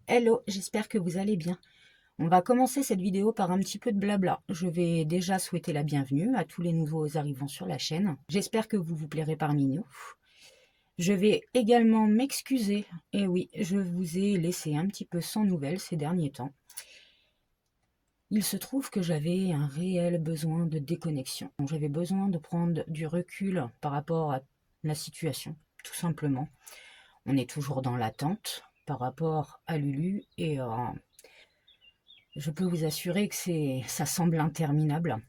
Hello, j'espère que vous allez bien. On va commencer cette vidéo par un petit peu de blabla. Je vais déjà souhaiter la bienvenue à tous les nouveaux arrivants sur la chaîne. J'espère que vous vous plairez parmi nous. Je vais également m'excuser. Et oui, je vous ai laissé un petit peu sans nouvelles ces derniers temps. Il se trouve que j'avais un réel besoin de déconnexion. J'avais besoin de prendre du recul par rapport à la situation, tout simplement. On est toujours dans l'attente par rapport à Lulu et je peux vous assurer que ça semble interminable.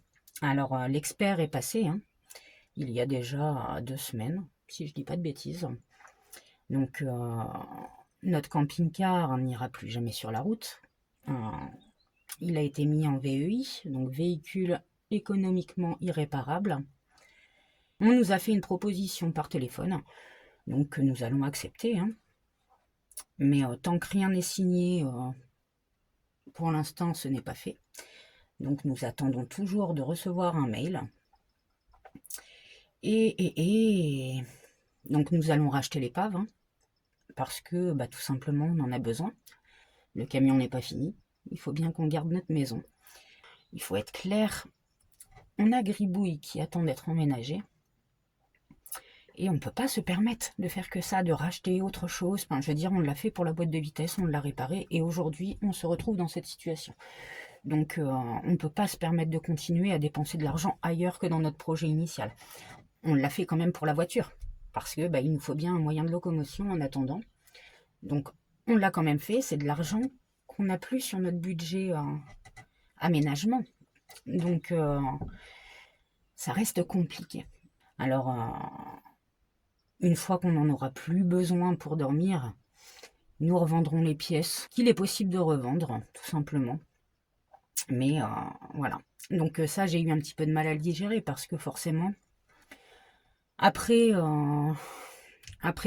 Alors, l'expert est passé, hein, il y a déjà 2 semaines, si je dis pas de bêtises. Donc, notre camping-car n'ira plus jamais sur la route. Euh, il a été mis en VEI, donc véhicule économiquement irréparable. On nous a fait une proposition par téléphone, donc nous allons accepter. Hein. Mais tant que rien n'est signé, pour l'instant, ce n'est pas fait. Donc nous attendons toujours de recevoir un mail. Et donc nous allons racheter l'épave, hein, parce que tout simplement on en a besoin. Le camion n'est pas fini. Il faut bien qu'on garde notre maison. Il faut être clair. On a Gribouille qui attend d'être emménagé. Et on ne peut pas se permettre de faire que ça, de racheter autre chose. Enfin, je veux dire, on l'a fait pour la boîte de vitesse, on l'a réparée. Et aujourd'hui, on se retrouve dans cette situation. Donc, on ne peut pas se permettre de continuer à dépenser de l'argent ailleurs que dans notre projet initial. On l'a fait quand même pour la voiture, parce que il nous faut bien un moyen de locomotion en attendant. Donc on l'a quand même fait, c'est de l'argent qu'on n'a plus sur notre budget aménagement. Donc ça reste compliqué. Alors une fois qu'on n'en aura plus besoin pour dormir, nous revendrons les pièces qu'il est possible de revendre, tout simplement. Mais voilà. Donc ça, j'ai eu un petit peu de mal à le digérer, parce que forcément, après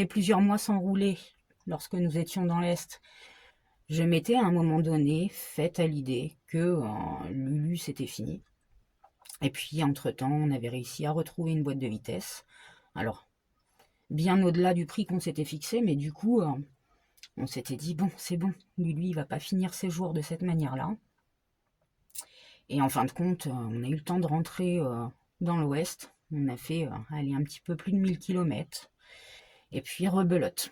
plusieurs mois sans rouler, lorsque nous étions dans l'Est, je m'étais à un moment donné faite à l'idée que Lulu c'était fini. Et puis entre-temps, on avait réussi à retrouver une boîte de vitesse. Alors, bien au-delà du prix qu'on s'était fixé, mais du coup, on s'était dit, bon, c'est bon, Lulu il va pas finir ses jours de cette manière-là. Et en fin de compte, on a eu le temps de rentrer dans l'Ouest. On a fait aller un petit peu plus de 1000 km. Et puis rebelote,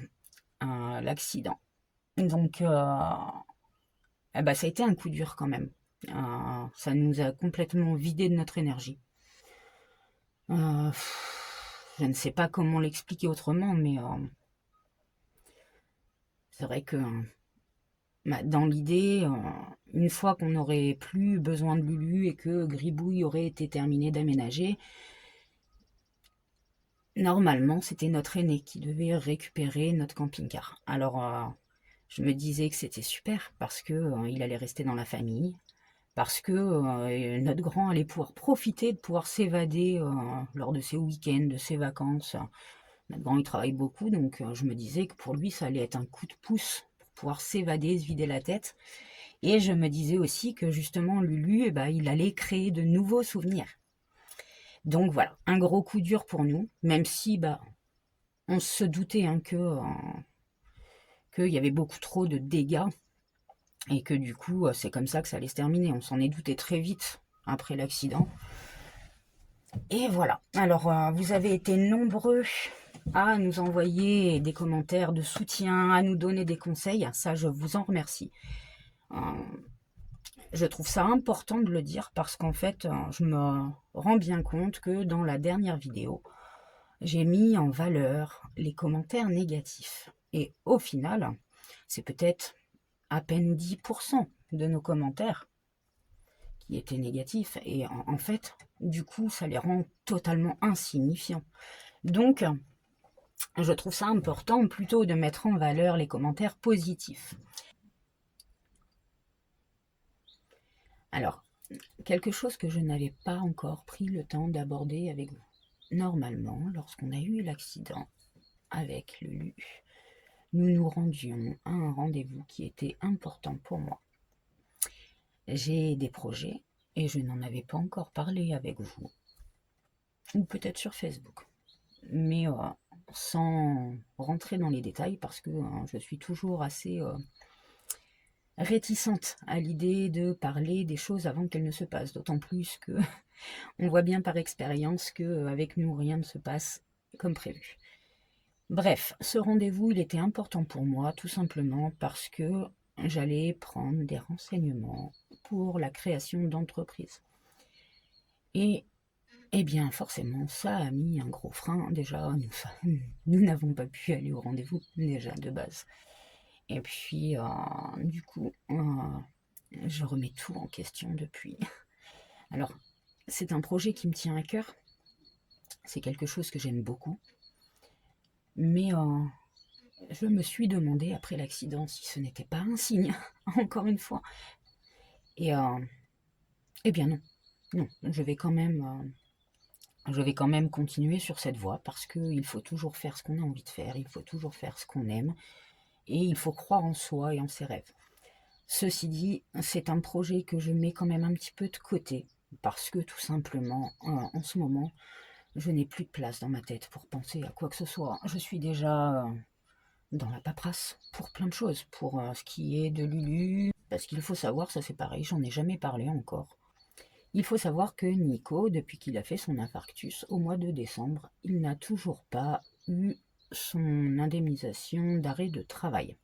l'accident. Donc, ça a été un coup dur quand même. Ça nous a complètement vidé de notre énergie. Je ne sais pas comment l'expliquer autrement, mais c'est vrai que dans l'idée, une fois qu'on n'aurait plus besoin de Lulu et que Gribouille aurait été terminé d'aménager, normalement c'était notre aîné qui devait récupérer notre camping-car. Alors je me disais que c'était super parce que il allait rester dans la famille, parce que notre grand allait pouvoir profiter de pouvoir s'évader lors de ses week-ends, de ses vacances. Notre grand, il travaille beaucoup, donc je me disais que pour lui, ça allait être un coup de pouce pour pouvoir s'évader, se vider la tête. Et je me disais aussi que justement, Lulu, il allait créer de nouveaux souvenirs. Donc voilà, un gros coup dur pour nous, même si on se doutait qu'il y avait beaucoup trop de dégâts et que du coup, c'est comme ça que ça allait se terminer. On s'en est douté très vite après l'accident. Et voilà. Alors, vous avez été nombreux à nous envoyer des commentaires de soutien, à nous donner des conseils. Ça, je vous en remercie. Euh, je trouve ça important de le dire parce qu'en fait, je me rends bien compte que dans la dernière vidéo, j'ai mis en valeur les commentaires négatifs. Et au final, c'est peut-être à peine 10% de nos commentaires qui étaient négatifs. Et en fait, du coup, ça les rend totalement insignifiants. Donc, je trouve ça important plutôt de mettre en valeur les commentaires positifs. Alors, quelque chose que je n'avais pas encore pris le temps d'aborder avec vous. Normalement, lorsqu'on a eu l'accident avec Lulu, nous nous rendions à un rendez-vous qui était important pour moi. J'ai des projets et je n'en avais pas encore parlé avec vous, ou peut-être sur Facebook, mais sans rentrer dans les détails parce que je suis toujours assez réticente à l'idée de parler des choses avant qu'elles ne se passent, d'autant plus que on voit bien par expérience qu'avec nous, rien ne se passe comme prévu. Bref, ce rendez-vous, il était important pour moi, tout simplement parce que j'allais prendre des renseignements pour la création d'entreprises. Et, eh bien, forcément, ça a mis un gros frein. Déjà, nous n'avons pas pu aller au rendez-vous, déjà, de base. Et puis, du coup, je remets tout en question depuis. Alors, c'est un projet qui me tient à cœur. C'est quelque chose que j'aime beaucoup. Mais je me suis demandé, après l'accident, si ce n'était pas un signe, encore une fois. Et eh bien non. Non, je vais quand même continuer sur cette voie parce qu'il faut toujours faire ce qu'on a envie de faire, il faut toujours faire ce qu'on aime et il faut croire en soi et en ses rêves. Ceci dit, c'est un projet que je mets quand même un petit peu de côté parce que tout simplement, en ce moment, je n'ai plus de place dans ma tête pour penser à quoi que ce soit. Je suis déjà dans la paperasse pour plein de choses, pour ce qui est de Lulu, parce qu'il faut savoir, ça c'est pareil, j'en ai jamais parlé encore. Il faut savoir que Nico, depuis qu'il a fait son infarctus au mois de décembre, il n'a toujours pas eu son indemnisation d'arrêt de travail.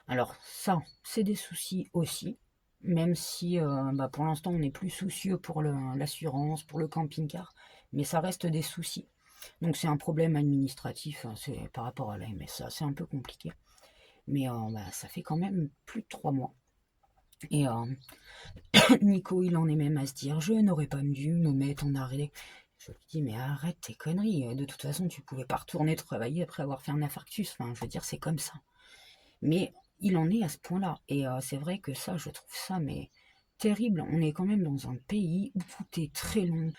Alors ça, c'est des soucis aussi, même si pour l'instant on n'est plus soucieux pour l'assurance, pour le camping-car, mais ça reste des soucis. Donc c'est un problème administratif, hein, c'est par rapport à la MSA, c'est un peu compliqué. Mais ça fait quand même plus de 3 mois. Et Nico, il en est même à se dire, je n'aurais pas dû me mettre en arrêt. Je lui dis, mais arrête tes conneries. De toute façon, tu pouvais pas retourner travailler après avoir fait un infarctus. Enfin, je veux dire, c'est comme ça. Mais il en est à ce point-là. Et c'est vrai que ça, je trouve ça, mais terrible. On est quand même dans un pays où tout est très long.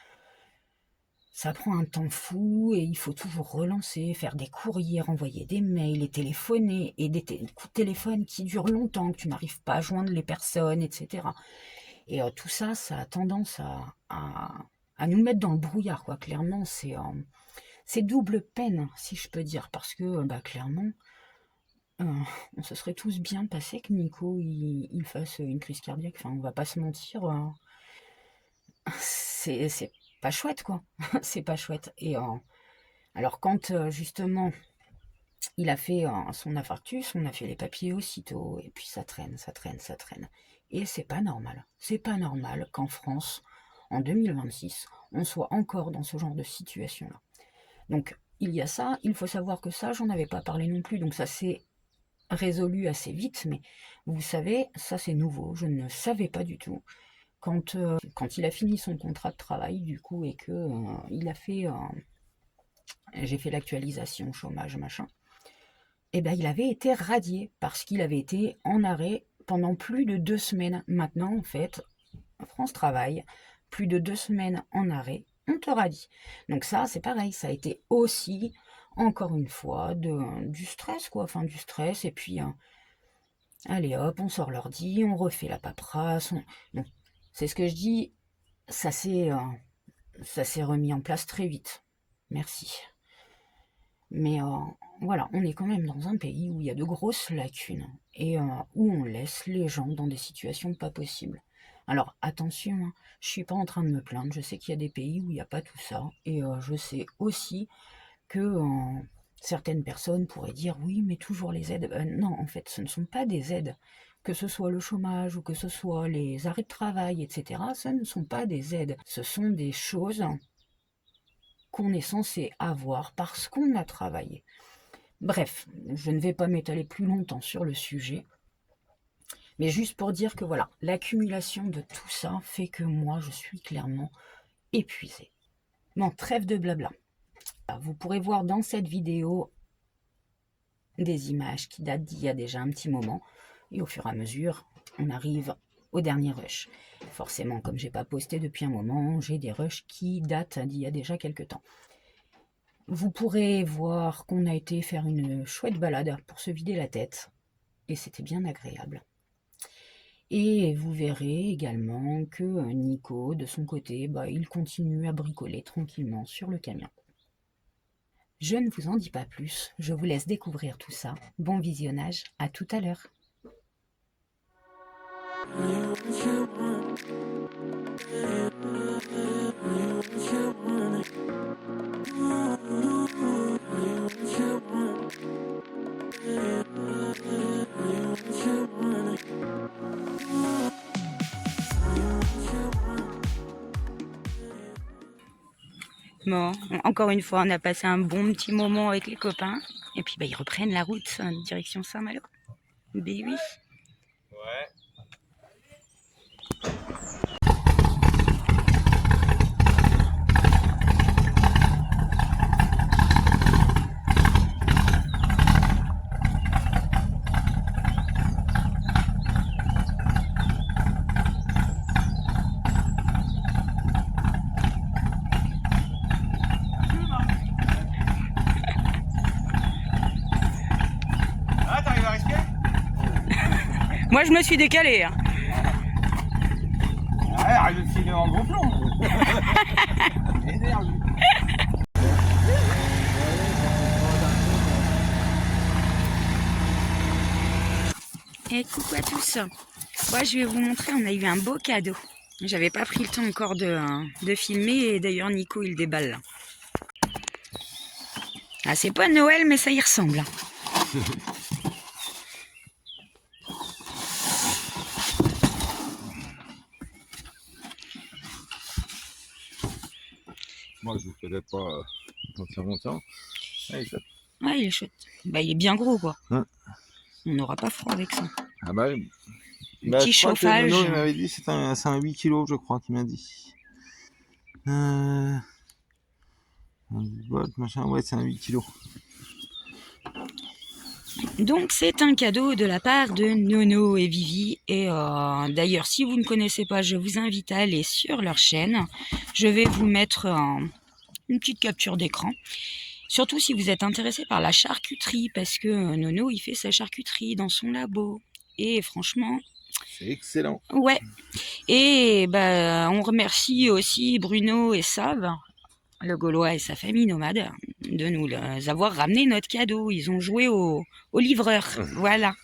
Ça prend un temps fou et il faut toujours relancer, faire des courriers, renvoyer des mails et téléphoner, et des coups de téléphone qui durent longtemps, que tu n'arrives pas à joindre les personnes, etc. Et tout ça, ça a tendance à nous mettre dans le brouillard, quoi. Clairement, c'est double peine, si je peux dire, parce que, clairement, on se serait tous bien passé que Nico, il fasse une crise cardiaque. Enfin, on va pas se mentir, c'est pas chouette, quoi. C'est pas chouette. Et alors, quand, justement, il a fait son infarctus, on a fait les papiers aussitôt, et puis ça traîne, ça traîne, ça traîne. Et c'est pas normal. C'est pas normal qu'en France, en 2026, on soit encore dans ce genre de situation-là. Donc, il y a ça, il faut savoir que ça, j'en avais pas parlé non plus, donc ça s'est résolu assez vite, mais vous savez, ça c'est nouveau, je ne savais pas du tout. Quand il a fini son contrat de travail, du coup, et que il a fait, j'ai fait l'actualisation chômage, machin, eh ben, il avait été radié parce qu'il avait été en arrêt pendant plus de 2 semaines. Maintenant, en fait, France Travail, plus de 2 semaines en arrêt, on te radie. Donc ça, c'est pareil, ça a été aussi, encore une fois, du stress, quoi. Enfin, du stress, et puis, allez hop, on sort l'ordi, on refait la paperasse. Donc, c'est ce que je dis, ça s'est remis en place très vite. Merci. Mais voilà, on est quand même dans un pays où il y a de grosses lacunes et où on laisse les gens dans des situations pas possibles. Alors attention, hein, je suis pas en train de me plaindre, je sais qu'il y a des pays où il n'y a pas tout ça et je sais aussi que certaines personnes pourraient dire oui, mais toujours les aides. Non, en fait, ce ne sont pas des aides. Que ce soit le chômage ou que ce soit les arrêts de travail, etc., ce ne sont pas des aides. Ce sont des choses qu'on est censé avoir parce qu'on a travaillé. Bref, je ne vais pas m'étaler plus longtemps sur le sujet, mais juste pour dire que voilà, l'accumulation de tout ça fait que moi, je suis clairement épuisée. Bon, trêve de blabla. Vous pourrez voir dans cette vidéo des images qui datent d'il y a déjà un petit moment, et au fur et à mesure, on arrive au dernier rush. Forcément, comme j'ai pas posté depuis un moment, j'ai des rushs qui datent d'il y a déjà quelques temps. Vous pourrez voir qu'on a été faire une chouette balade pour se vider la tête, et c'était bien agréable. Et vous verrez également que Nico, de son côté, il continue à bricoler tranquillement sur le camion. Je ne vous en dis pas plus, je vous laisse découvrir tout ça. Bon visionnage, à tout à l'heure. Bon, encore une fois, on a passé un bon petit moment avec les copains. Et puis, ils reprennent la route direction Saint-Malo. Ben oui. Ouais. Ah, t'arrives à respirer? Moi, je me suis décalé. Hein. Ouais, arrête de filer en gros plan. Énerve. Et coucou à tous. Moi, je vais vous montrer, on a eu un beau cadeau. J'avais pas pris le temps encore de filmer et d'ailleurs Nico il déballe là. Ah, c'est pas Noël mais ça y ressemble. Moi, je vous fais peut-être pas sentir mon temps. Ouais, Ouais, il est chouette. Il est bien gros quoi. Hein. On n'aura pas froid avec ça. Ah bah, Petit je crois que chauffage. Nono, il m'avait dit c'est un 8 kg, je crois qu'il m'a dit. Un volt, machin, ouais, c'est un 8 kg. Donc c'est un cadeau de la part de Nono et Vivi. Et d'ailleurs, si vous ne connaissez pas, je vous invite à aller sur leur chaîne. Je vais vous mettre une petite capture d'écran. Surtout si vous êtes intéressé par la charcuterie, parce que Nono, il fait sa charcuterie dans son labo. Et franchement... C'est excellent. Ouais. Et on remercie aussi Bruno et Sab, le Gaulois et sa famille nomade, de nous avoir ramené notre cadeau. Ils ont joué au livreur. Voilà.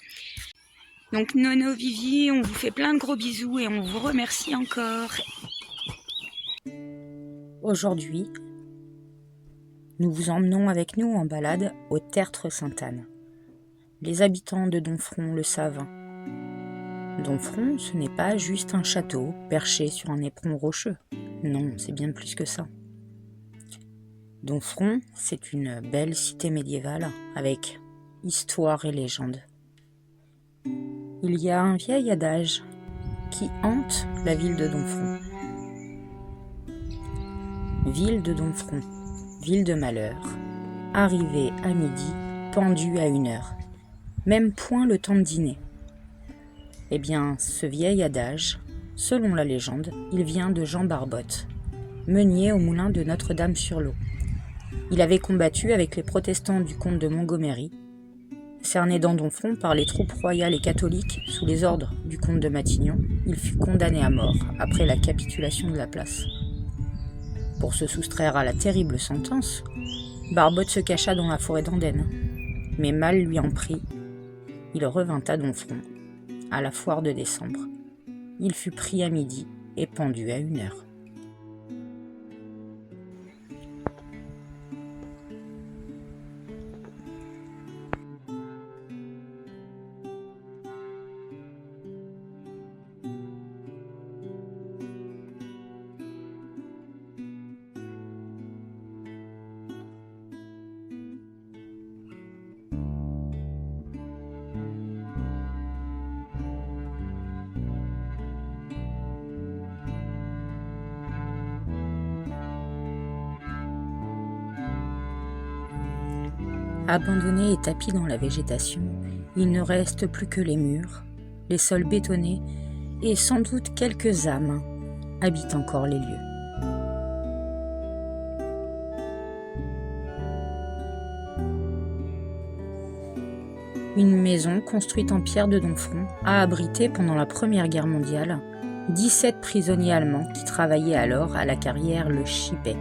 Donc Nono, Vivi, on vous fait plein de gros bisous et on vous remercie encore. Aujourd'hui, nous vous emmenons avec nous en balade au Tertre Sainte-Anne. Les habitants de Domfront le savent. Domfront, ce n'est pas juste un château perché sur un éperon rocheux. Non, c'est bien plus que ça. Domfront, c'est une belle cité médiévale avec histoire et légende. Il y a un vieil adage qui hante la ville de Domfront. Ville de Domfront, ville de malheur, arrivée à midi, pendue à 1 heure. Même point le temps de dîner. Eh bien, ce vieil adage, selon la légende, il vient de Jean Barbotte, meunier au moulin de Notre-Dame-sur-Lot. Il avait combattu avec les protestants du comte de Montgomery, cerné dans Domfront par les troupes royales et catholiques sous les ordres du comte de Matignon. Il fut condamné à mort après la capitulation de la place. Pour se soustraire à la terrible sentence, Barbotte se cacha dans la forêt d'Andenne, mais mal lui en prit. Il revint à Domfront, à la foire de décembre. Il fut pris à midi et pendu à 1 heure. Abandonnés et tapis dans la végétation, il ne reste plus que les murs, les sols bétonnés et sans doute quelques âmes habitent encore les lieux. Une maison construite en pierre de Domfront a abrité pendant la Première Guerre mondiale 17 prisonniers allemands qui travaillaient alors à la carrière Le Chipet.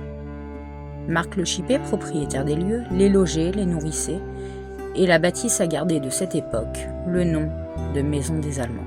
Marc Le Chipet, propriétaire des lieux, les logeait, les nourrissait, et la bâtisse a gardé de cette époque le nom de Maison des Allemands.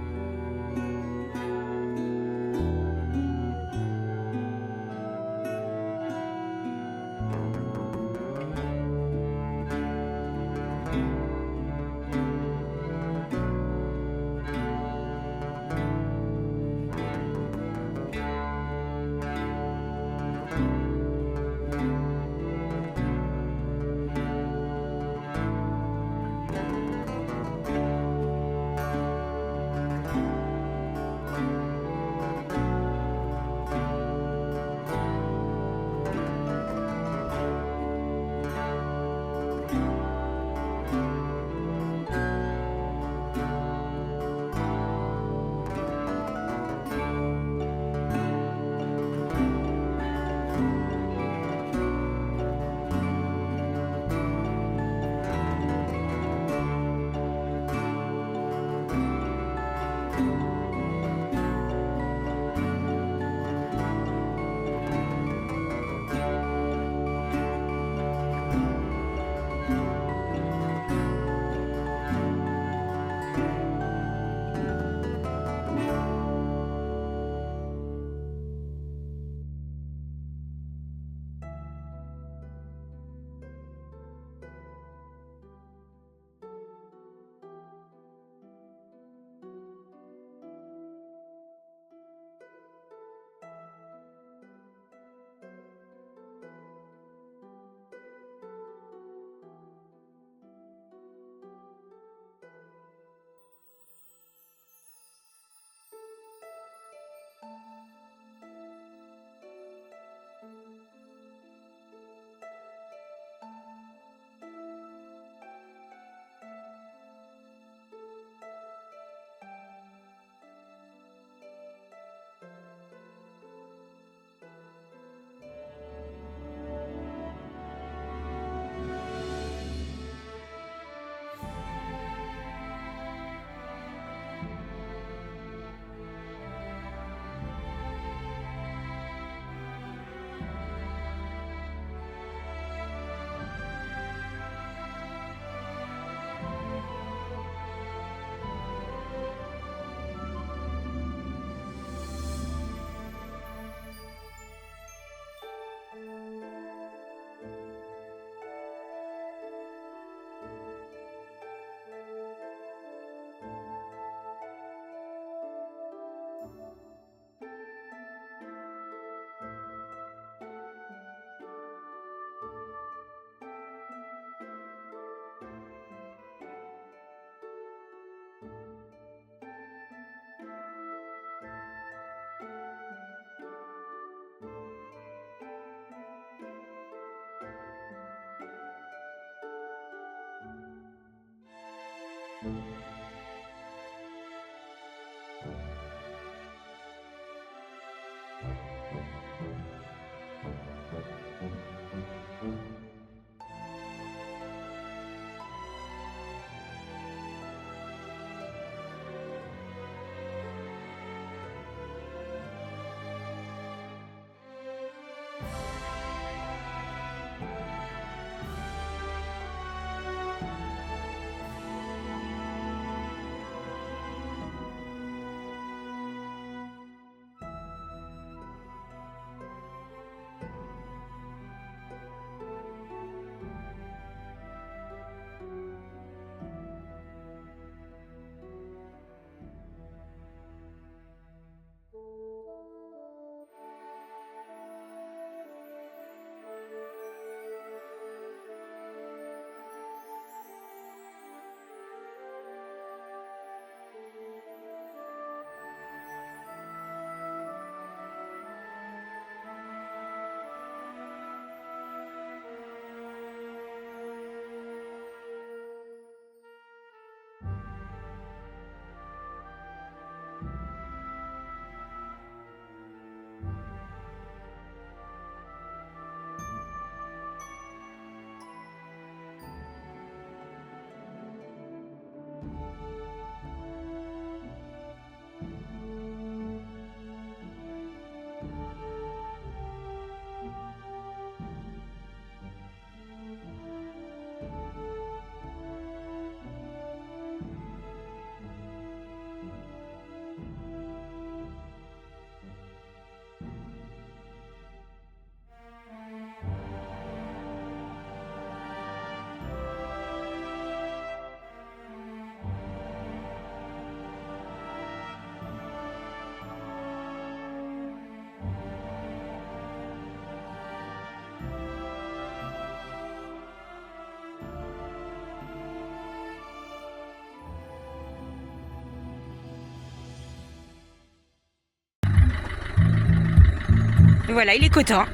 Voilà, il est content.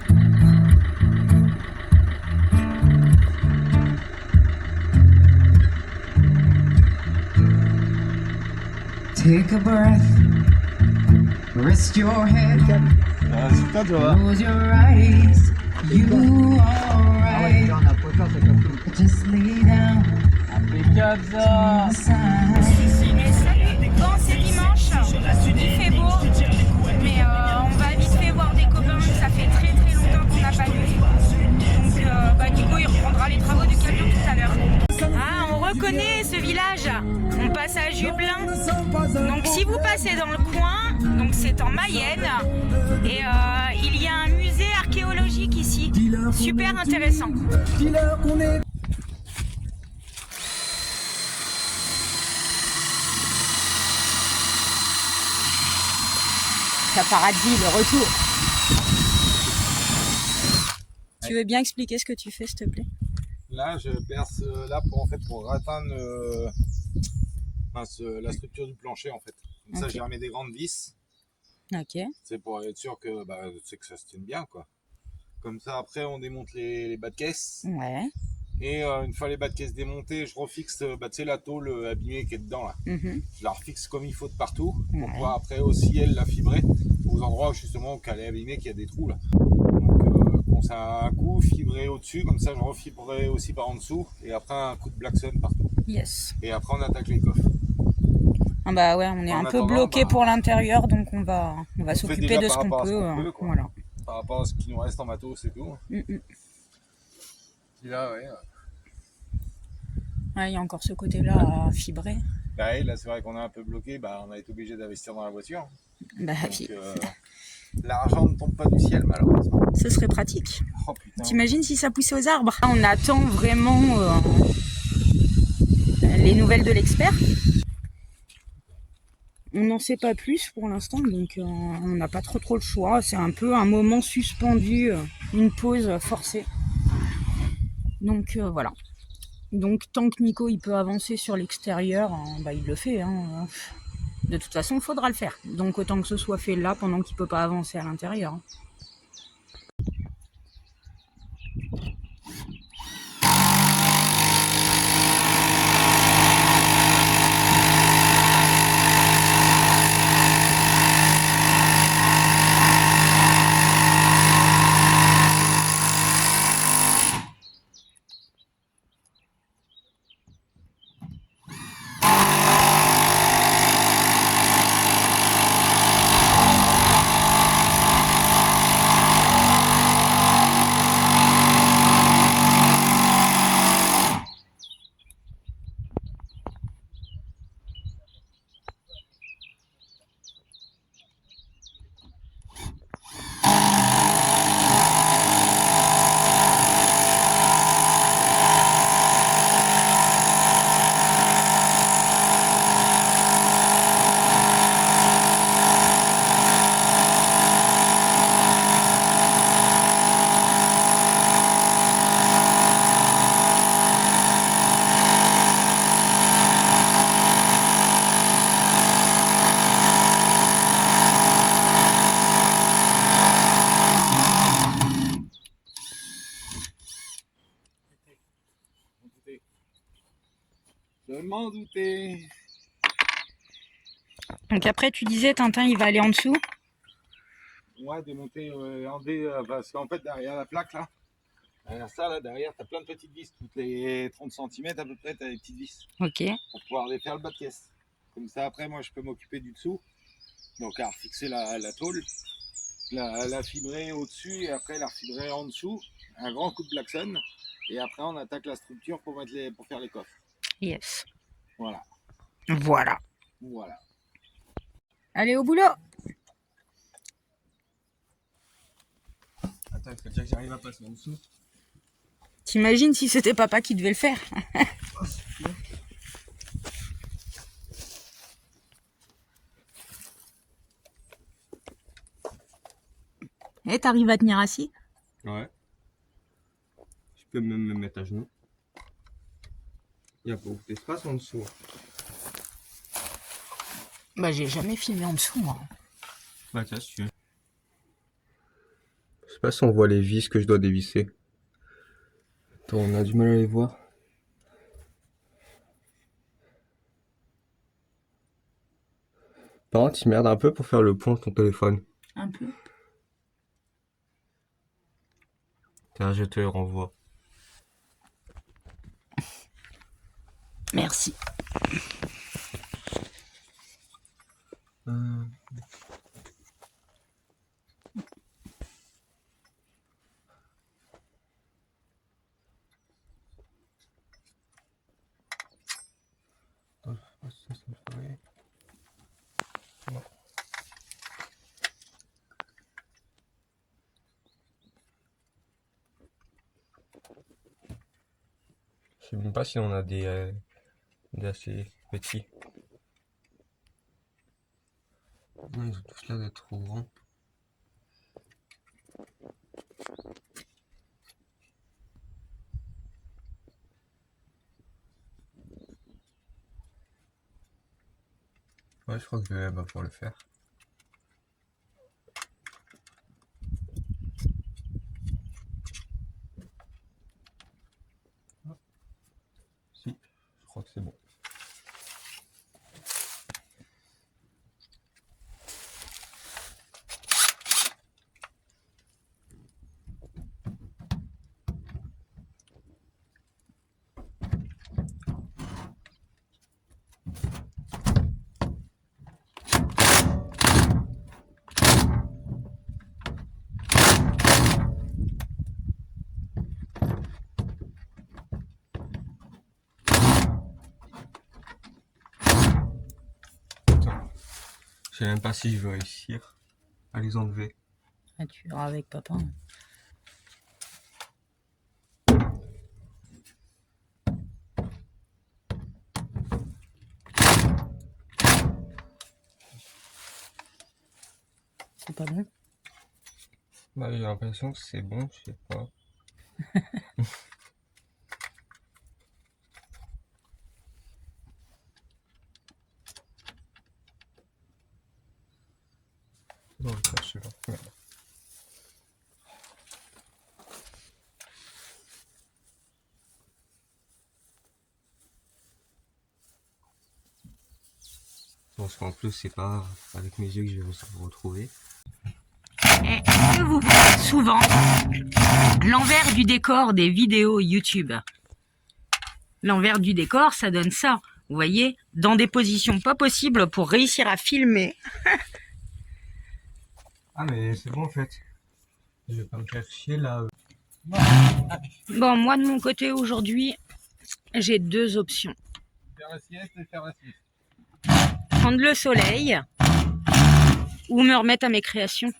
Take a breath, rest your head, close your eyes, you alright, just lay down. Impeccable ça. Mais salut, bon c'est dimanche, il fait beau, mais on va vite fait voir des copains, ça fait très longtemps qu'on n'a pas vu. Donc Nico il reprendra les travaux du camion tout à l'heure. Ah, on reconnaît ce village, on passe à Jubelin. Donc si vous passez dans le coin, donc c'est en Mayenne, et il y a un musée archéologique ici, super intéressant. Paparazzi, le retour. Tu veux bien expliquer ce que tu fais, s'il te plaît? Là, je perce là pour atteindre la structure du plancher en fait. Comme ça, Ok. j'ai remis des grandes vis. Ok. C'est pour être sûr que, que ça se tienne bien quoi. Comme ça, après, on démonte les bas de caisse. Ouais. Et une fois les bas de caisse démontés, je refixe tu sais, la tôle abîmée qui est dedans là. Mhm. Je la refixe comme il faut de partout pour Ouais. pouvoir après aussi elle la fibrer aux endroits justement où elle est abîmée, qu'il y a des trous là. Donc bon, ça a un coup, fibrer au-dessus, comme ça je refibrerai aussi par en dessous et après un coup de Blackson partout. Yes. Et après on attaque les coffres. Ah bah ouais, on est En un peu attendant, bloqué pour l'intérieur, donc on va fait s'occuper déjà de par ce qu'on rapport à ce peut. qu'on peut, quoi. Voilà. Par rapport à ce qui nous reste en matos et tout. Mm, mm. Et là, ouais. Ouais, il y a encore ce côté-là à fibrer. Bah, là, c'est vrai qu'on est un peu bloqué, on a été obligé d'investir dans la voiture. Bah Donc, oui. l'argent ne tombe pas du ciel, malheureusement. Ce serait pratique. Oh putain. T'imagines si ça poussait aux arbres? On attend vraiment les nouvelles de l'expert. On n'en sait pas plus pour l'instant, donc on n'a pas trop le choix. C'est un peu un moment suspendu, une pause forcée. Donc voilà. Donc tant que Nico il peut avancer sur l'extérieur, il le fait. Hein. De toute façon, il faudra le faire. Donc autant que ce soit fait là pendant qu'il peut pas avancer à l'intérieur. m'en doutais. Donc après, tu disais, Tintin, il va aller en dessous. Ouais, démonter parce qu'en fait, derrière la plaque, là, derrière ça, là, derrière, t'as plein de petites vis. Toutes les 30 cm à peu près, t'as des petites vis. Ok. Pour pouvoir les faire le bas de caisse. Comme ça, après, moi, je peux m'occuper du dessous. Donc, à refixer la tôle, la fibrer au-dessus et après la refibrer en dessous. Un grand coup de Blackson. Et après, on attaque la structure pour faire les coffres. Yes. Voilà. Voilà. Voilà. Allez, au boulot. Attends, il faut déjà que j'arrive à passer en dessous. T'imagines si c'était papa qui devait le faire. Et t'arrives à tenir assis? Ouais. Je peux même me mettre à genoux. Il y a beaucoup d'espace en dessous. Bah, j'ai jamais filmé en dessous, moi. Bah, tiens, si tu veux. Je sais pas si on voit les vis que je dois dévisser. Attends, on a du mal à les voir. Par contre, il merde un peu pour faire le point sur ton téléphone. Un peu. Tiens, je te le renvoie. Merci. Je sais même pas si on a des assez petits. Non, ils ont tous l'air d'être trop grands. Ouais, je crois que je vais pouvoir le faire. Si, je crois que c'est bon. Je sais même pas si je vais réussir à les enlever. Ah, tu verras avec papa. C'est pas bon? Bah, j'ai l'impression que c'est bon, je sais pas. Non, pas celui-là. Merde. Parce qu'en plus, c'est pas avec mes yeux que je vais vous retrouver. Est-ce que vous voyez souvent l'envers du décor des vidéos YouTube? L'envers du décor, ça donne ça. Vous voyez, dans des positions pas possibles pour réussir à filmer. Ah, mais c'est bon en fait. Je vais pas me faire chier là. Bon, moi de mon côté aujourd'hui, j'ai deux options. Faire la sieste et faire la sieste. Prendre le soleil ou me remettre à mes créations.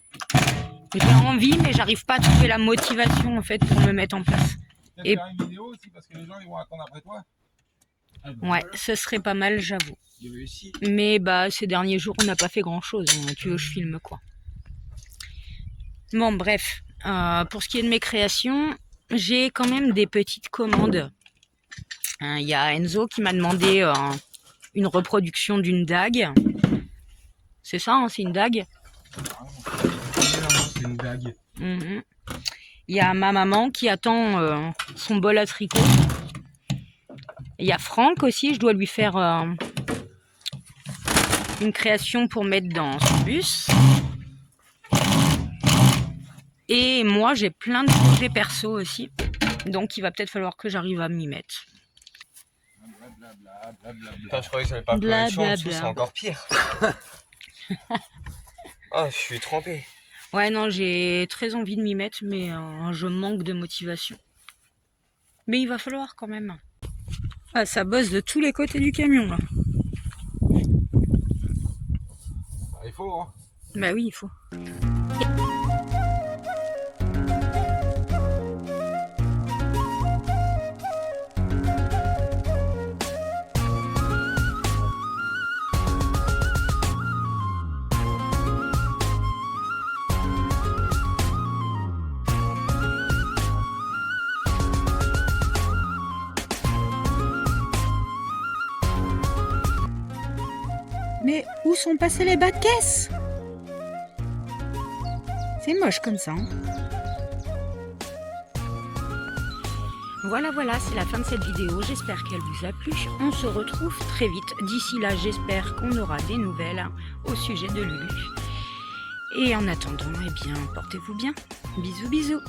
J'ai envie, mais j'arrive pas à trouver la motivation en fait pour me mettre en place. Peut-être Et- faire une vidéo aussi parce que les gens ils vont attendre après toi. Ah, bah, Ouais, voilà, ce serait pas mal, j'avoue. j'ai réussi. Mais bah ces derniers jours, on n'a pas fait grand-chose. Tu veux que je filme quoi? Bon, bref. Pour ce qui est de mes créations, j'ai quand même des petites commandes. Il y a Enzo qui m'a demandé une reproduction d'une dague. C'est ça, hein, c'est une dague. C'est une dague. Mhm. Il y a ma maman qui attend son bol à tricot. Il y a Franck aussi, je dois lui faire une création pour mettre dans son bus. Et moi, j'ai plein de projets perso aussi. Donc, il va peut-être falloir que j'arrive à m'y mettre. Putain, je croyais que j'avais pas plein de champs en dessous, c'est encore pire. Oh, je suis trempé. Ouais, non, j'ai très envie de m'y mettre, mais je manque de motivation. Mais il va falloir quand même. Ah, ça bosse de tous les côtés du camion, là. Il faut, hein. Bah oui, il faut. Mais où sont passés les bas de caisse? C'est moche comme ça. Hein. Voilà, c'est la fin de cette vidéo. J'espère qu'elle vous a plu. On se retrouve très vite. D'ici là, j'espère qu'on aura des nouvelles au sujet de Lulu. Et en attendant, eh bien, portez-vous bien. Bisous, bisous.